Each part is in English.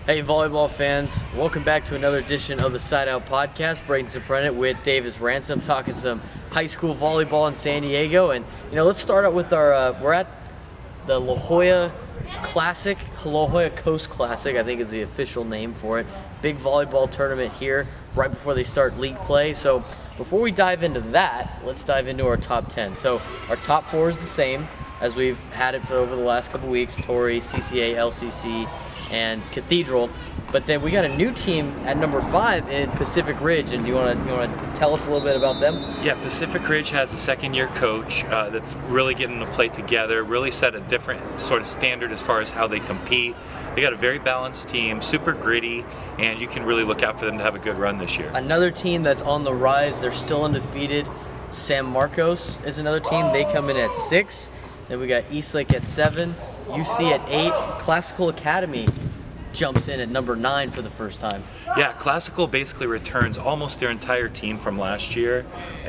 Hey volleyball fans, welcome back to another edition of the Side Out Podcast. Braden Soprenet with Davis Ransom talking some high school volleyball in San Diego. And let's start out with our, we're at the La Jolla Classic, La Jolla Coast Classic, I think is the official name for it. Big volleyball tournament here right before they start league play. So before we dive into that, let's dive into our top 10. So our top 4 is the same as we've had it for over the last couple weeks: Torrey, CCA, LCC, and Cathedral. But then we got a new team at number 5 in Pacific Ridge, and do you want to tell us a little bit about them? Yeah, Pacific Ridge has a second-year coach that's really getting the play together, really set a different sort of standard as far as how they compete. They got a very balanced team, super gritty, and you can really look out for them to have a good run this year. Another team that's on the rise, they're still undefeated. San Marcos is another team. They come in at 6. Then we got Eastlake at 7, UC at 8. Classical Academy jumps in at number 9 for the first time. Yeah, Classical basically returns almost their entire team from last year.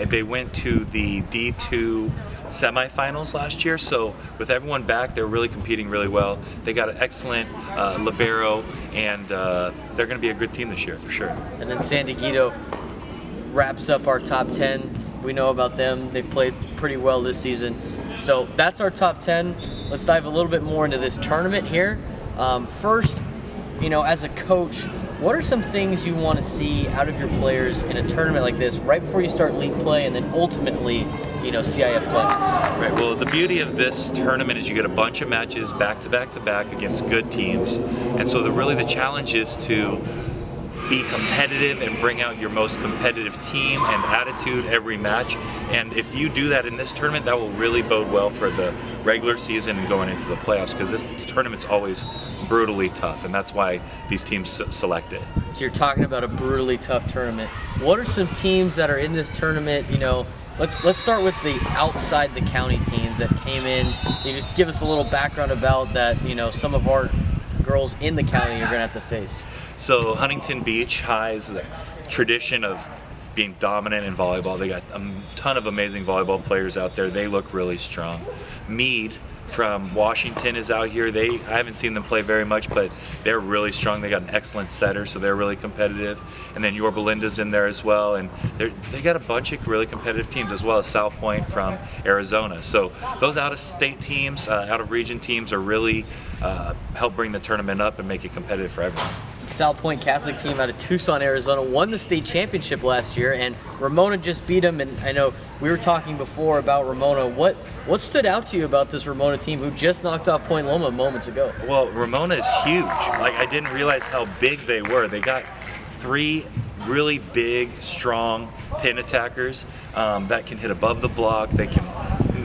They went to the D2 semifinals last year, so with everyone back, they're really competing really well. They got an excellent libero, and they're going to be a good team this year for sure. And then San Diego wraps up our top 10. We know about them. They've played pretty well this season. So that's our top 10. Let's dive a little bit more into this tournament here. First, as a coach, what are some things you want to see out of your players in a tournament like this right before you start league play and then ultimately, CIF play? Right, well, the beauty of this tournament is you get a bunch of matches back to back to back against good teams. And so the challenge is to be competitive and bring out your most competitive team and attitude every match. And if you do that in this tournament, that will really bode well for the regular season and going into the playoffs, because this tournament's always brutally tough, and that's why these teams select it. So you're talking about a brutally tough tournament. What are some teams that are in this tournament? Let's start with the outside the county teams that came in. You just give us a little background about that. Some of our girls in the county you're going to have to face. So Huntington Beach has a tradition of being dominant in volleyball. They got a ton of amazing volleyball players out there. They look really strong. Meade from Washington is out here. I haven't seen them play very much, but they're really strong. They got an excellent setter, so they're really competitive. And then Yorba Linda's in there as well, and they got a bunch of really competitive teams, as well as South Point from Arizona. So those out-of-state teams, out-of-region teams are really help bring the tournament up and make it competitive for everyone. South Point Catholic team out of Tucson, Arizona, won the state championship last year, and Ramona just beat them. And I know we were talking before about Ramona. What stood out to you about this Ramona team who just knocked off Point Loma moments ago? Well, Ramona is huge. I didn't realize how big they were. They got 3 really big, strong pin attackers that can hit above the block. They can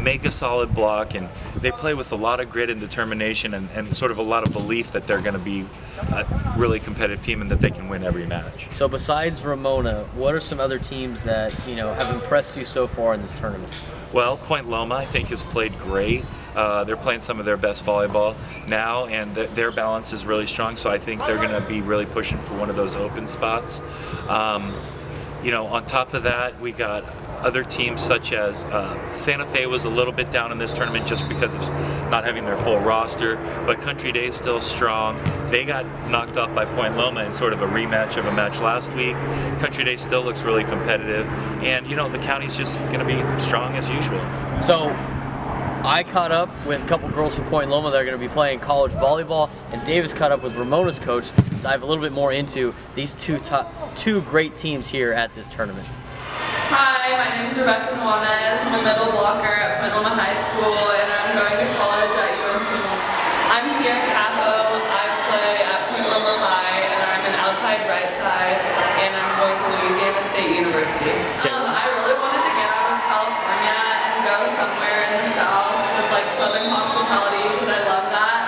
make a solid block, and they play with a lot of grit and determination and sort of a lot of belief that they're going to be a really competitive team and that they can win every match. So besides Ramona, what are some other teams that have impressed you so far in this tournament? Well, Point Loma, I think, has played great. They're playing some of their best volleyball now, and their balance is really strong, so I think they're going to be really pushing for one of those open spots. On top of that, we got other teams such as Santa Fe was a little bit down in this tournament just because of not having their full roster, but Country Day is still strong. They got knocked off by Point Loma in sort of a rematch of a match last week. Country Day still looks really competitive, and the county's just going to be strong as usual. So I caught up with a couple girls from Point Loma that are going to be playing college volleyball, and Davis caught up with Ramona's coach to dive a little bit more into these two great teams here at this tournament. Hi, my name is Rebecca Nuanez. I'm a middle blocker at Point Loma High School, and I'm going to college at UNC. I'm Sierra Capo. I play at Point Loma High, and I'm an outside right side, and I'm going to Louisiana State University. I really wanted to get out of California and go somewhere in the South with Southern hospitality, because I love that.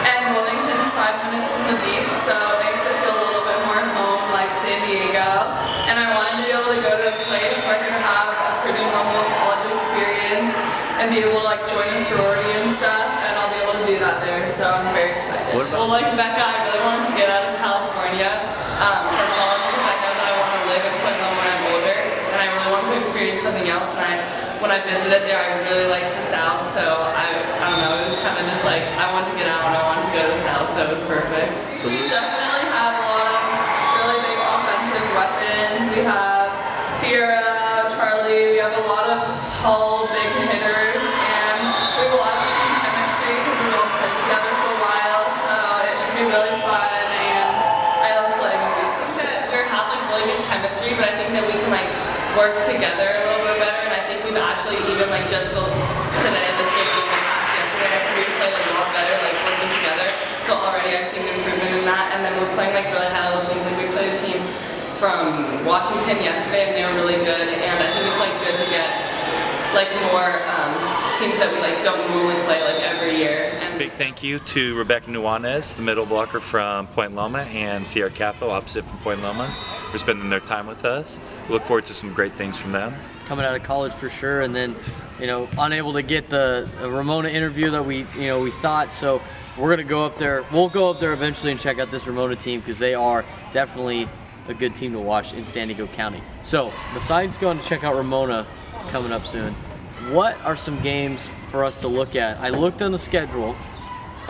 And Wilmington's 5 minutes from the beach, so it makes it feel a little bit more home, like San Diego. And I wanted to be able to go to a place where I could have a pretty normal college experience and be able to join a sorority and stuff, and I'll be able to do that there, so I'm very excited. Well, like Becca, I really wanted to get out of California for college, because I know that I want to live in Point Loma when I'm older, and I really wanted to experience something else. When I visited there, I really liked the South, so I don't know, it was kind of just I wanted to get out and I wanted to go to the South, so it was perfect. So we definitely really fun, and I love playing with these girls. I think that we have like really good chemistry, but I think that we can like work together a little bit better, and I think we've actually even like just today, this game being the past yesterday, I think we've played a lot better like working together. So already I've seen an improvement in that, and then we're playing like really high level teams. Like we played a team from Washington yesterday, and they were really good, and I think it's like good to get like more teams that we like don't normally play like every year. And Big thank you to Rebecca Nuanez, the middle blocker from Point Loma, and Sierra Caffo, opposite from Point Loma, for spending their time with us. We look forward to some great things from them. Coming out of college for sure, and then unable to get the Ramona interview that we thought, so we're gonna go up there. We'll go up there eventually and check out this Ramona team because they are definitely a good team to watch in San Diego County. So besides going to check out Ramona coming up soon, what are some games for us to look at? I looked on the schedule,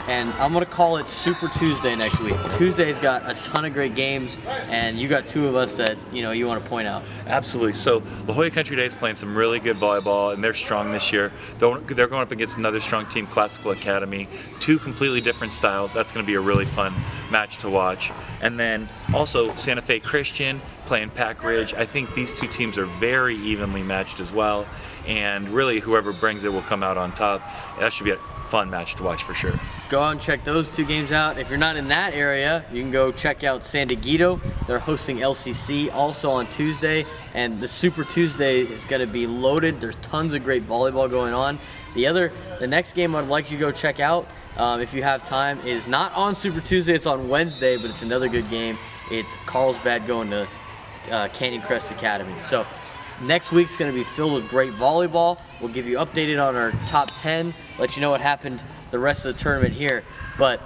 and I'm going to call it Super Tuesday next week. Tuesday's got a ton of great games, and you got two of us that you want to point out. Absolutely. So La Jolla Country Day is playing some really good volleyball, and they're strong this year. They're going up against another strong team, Classical Academy. Two completely different styles. That's going to be a really fun match to watch. And then also Santa Fe Christian playing Pack Ridge. I think these two teams are very evenly matched as well, and really whoever brings it will come out on top. That should be a fun match to watch for sure. Go out and check those two games out. If you're not in that area, you can go check out San Diego. They're hosting LCC also on Tuesday, and the Super Tuesday is going to be loaded. There's tons of great volleyball going on. The next game I'd like you to go check out, if you have time, is not on Super Tuesday. It's on Wednesday, but it's another good game. It's Carlsbad going to Canyon Crest Academy. So next week's going to be filled with great volleyball. We'll give you updated on our top 10, let you know what happened the rest of the tournament here. But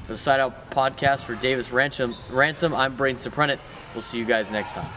for the Side Out Podcast, for Davis Ransom, I'm Braden Soprenet. We'll see you guys next time.